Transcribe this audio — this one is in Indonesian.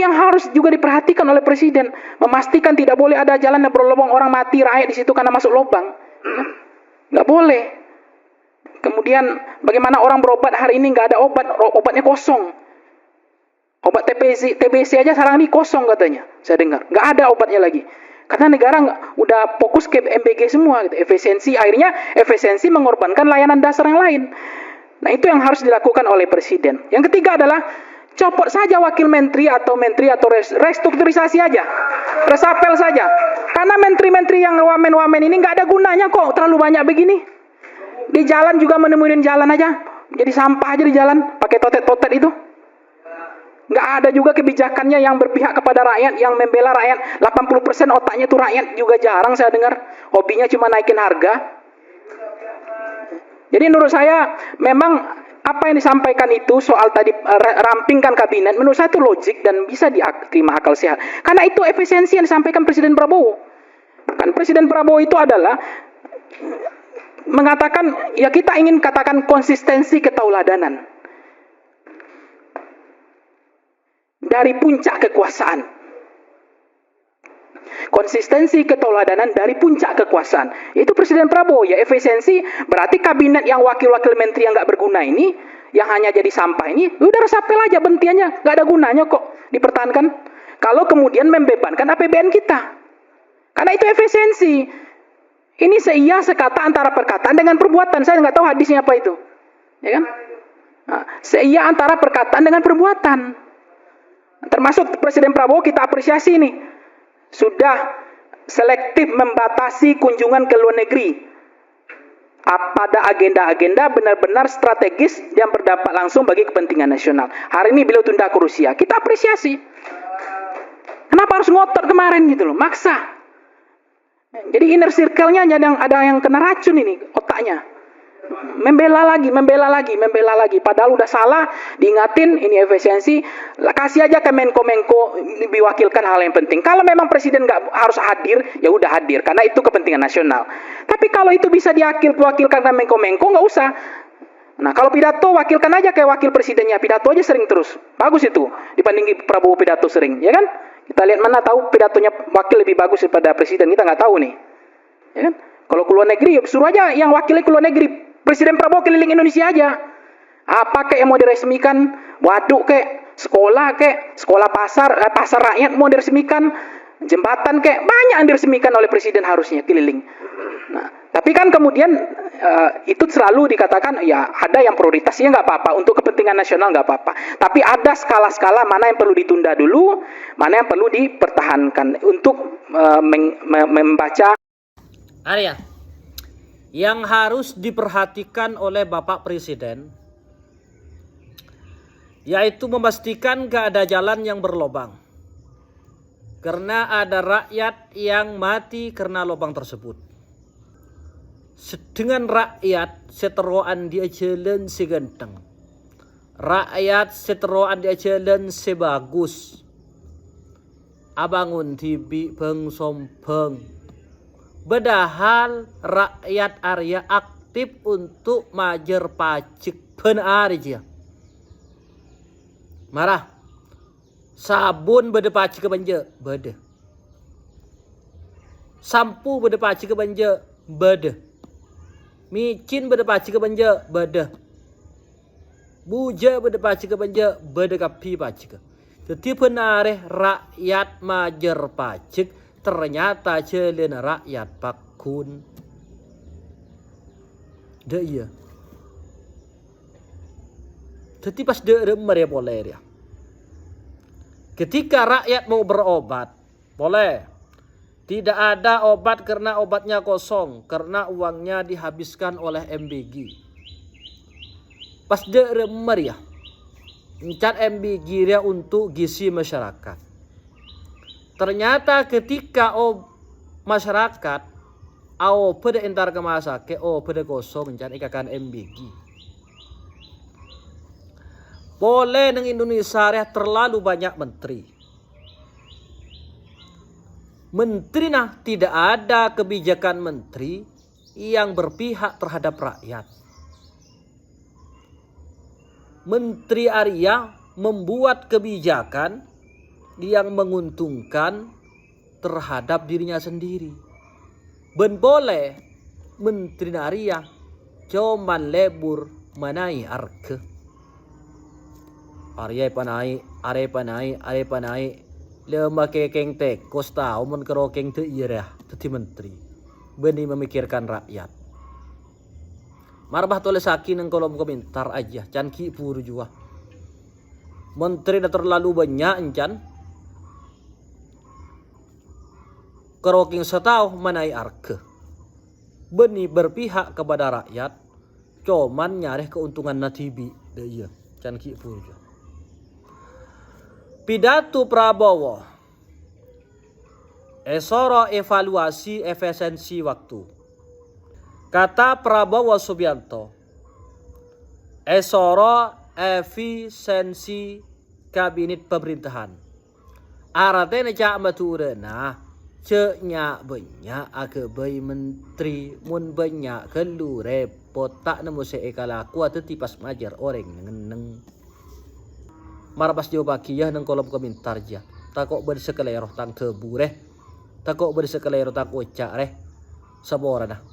yang harus juga diperhatikan oleh presiden, memastikan tidak boleh ada jalan yang berlubang orang mati rakyat di situ karena masuk lubang. Nggak boleh. Kemudian bagaimana orang berobat hari ini nggak ada obat, obatnya kosong. Obat TBC aja sekarang ini kosong katanya, saya dengar. Nggak ada obatnya lagi. Karena negara udah fokus ke MBG semua, gitu. Efisiensi, akhirnya efisiensi mengorbankan layanan dasar yang lain. Nah itu yang harus dilakukan oleh presiden. Yang ketiga adalah copot saja wakil menteri atau restrukturisasi aja, resapel saja. Karena menteri-menteri yang wamen-wamen ini nggak ada gunanya kok, terlalu banyak begini. Di jalan juga menemuin jalan aja, jadi sampah aja di jalan, pakai totet-totet itu. Nggak ada juga kebijakannya yang berpihak kepada rakyat, yang membela rakyat. 80% otaknya itu rakyat juga jarang saya dengar. Hobinya cuma naikin harga. Jadi menurut saya memang apa yang disampaikan itu soal tadi rampingkan kabinet, menurut saya itu logik dan bisa diterima akal sehat. Karena itu efisiensi yang disampaikan Presiden Prabowo. Kan Presiden Prabowo itu adalah mengatakan, ya kita ingin katakan konsistensi ketauladanan dari puncak kekuasaan. Konsistensi ketauladanan dari puncak kekuasaan. Itu Presiden Prabowo, ya efisiensi berarti kabinet yang wakil-wakil menteri yang nggak berguna ini, yang hanya jadi sampah ini, udah resapel aja bentiannya, nggak ada gunanya kok dipertahankan. Kalau kemudian membebankan APBN kita, karena itu efisiensi. Ini seia sekata antara perkataan dengan perbuatan. Saya nggak tahu hadisnya apa itu, ya kan? Nah, seia antara perkataan dengan perbuatan. Termasuk Presiden Prabowo kita apresiasi nih, sudah selektif membatasi kunjungan ke luar negeri pada agenda-agenda benar-benar strategis yang berdampak langsung bagi kepentingan nasional. Hari ini beliau tunda ke Rusia, kita apresiasi. Kenapa harus ngotot kemarin gitu loh, maksa. Jadi inner circle-nya ada yang kena racun ini otaknya. Membela lagi. Padahal udah salah, diingatin ini efisiensi. Kasih aja ke Menko diwakilkan hal yang penting. Kalau memang presiden nggak harus hadir, ya udah hadir karena itu kepentingan nasional. Tapi kalau itu bisa diwakilkan ke Menko nggak usah. Nah kalau pidato wakilkan aja kayak wakil presidennya, pidato aja sering terus. Bagus itu dibanding Prabowo pidato sering, ya kan? Kita lihat mana tahu pidatonya wakil lebih bagus daripada presiden, kita nggak tahu nih, ya kan? Kalau ke luar negeri, suruh aja yang wakilnya ke luar negeri. Presiden Prabowo keliling Indonesia aja. Apa kayak yang mau diresmikan? Waduk kayak, sekolah pasar rakyat mau diresmikan, jembatan kayak, banyak yang diresmikan oleh presiden harusnya keliling. Nah, tapi kan kemudian itu selalu dikatakan, ya ada yang prioritasnya nggak apa-apa, untuk kepentingan nasional nggak apa-apa. Tapi ada skala-skala mana yang perlu ditunda dulu, mana yang perlu dipertahankan untuk membaca. Arya, yang harus diperhatikan oleh Bapak Presiden yaitu memastikan gak ada jalan yang berlobang. Karena ada rakyat yang mati karena lubang tersebut. Dengan rakyat seteroan dia jalan seganteng. Rakyat seteroan dia jalan sebagus. Abangun tibi beng sompeng. Padahal rakyat Arya aktif untuk majer pajak benar aja. Marah. Sabun bede pajak ke banja, bede. Sampo bede pajak ke banja, bede. Micin bede pajak ke banja, bede. Buja bede pajak ke banja, bede kapi pajak. Setiap benar rakyat majer pajak. Ternyata jalan rakyat pakun. Dah iya. Jadi pas remar ya boleh ya. Ketika rakyat mau berobat, boleh. Tidak ada obat karena obatnya kosong, karena uangnya dihabiskan oleh MBG. Pas remar ya. Mencat MBG dia untuk gizi masyarakat. Ternyata ketika masyarakat pada entar ke masake pada kosong menjadi ikakan MBG. Boleh neng Indonesia terlalu banyak menteri. Menteri tidak ada kebijakan menteri yang berpihak terhadap rakyat. Menteri Arya membuat kebijakan yang menguntungkan terhadap dirinya sendiri. Ben boleh menteri naria cuman lebur manai arke. Are panai lema kekeng tek kosta umon kerokeng te irah teti menteri. Beni memikirkan rakyat. Marbah tole sakin nang kolom komentar aja, can ki puru jua. Menteri dah terlalu banyak encan. Keroking setau manai arke. Beni berpihak kepada rakyat, cuman nyareh keuntungan natibi. Iya, can ki puru jua. Pidato Prabowo. Esoro evaluasi efisiensi waktu. Kata Prabowo Subianto. Esoro efisiensi kabinet pemerintahan. Artinya cak maturena ceknya banyak akebai menteri mun banyak kelu repot tak nemu seekalaku atau tipas majar orang ngeneng. Marabas diobakiyah nang kolom komentar ja. Takok bersekelero tang tebu reh. Takok bersekelero tang ocak reh. Sabora dah.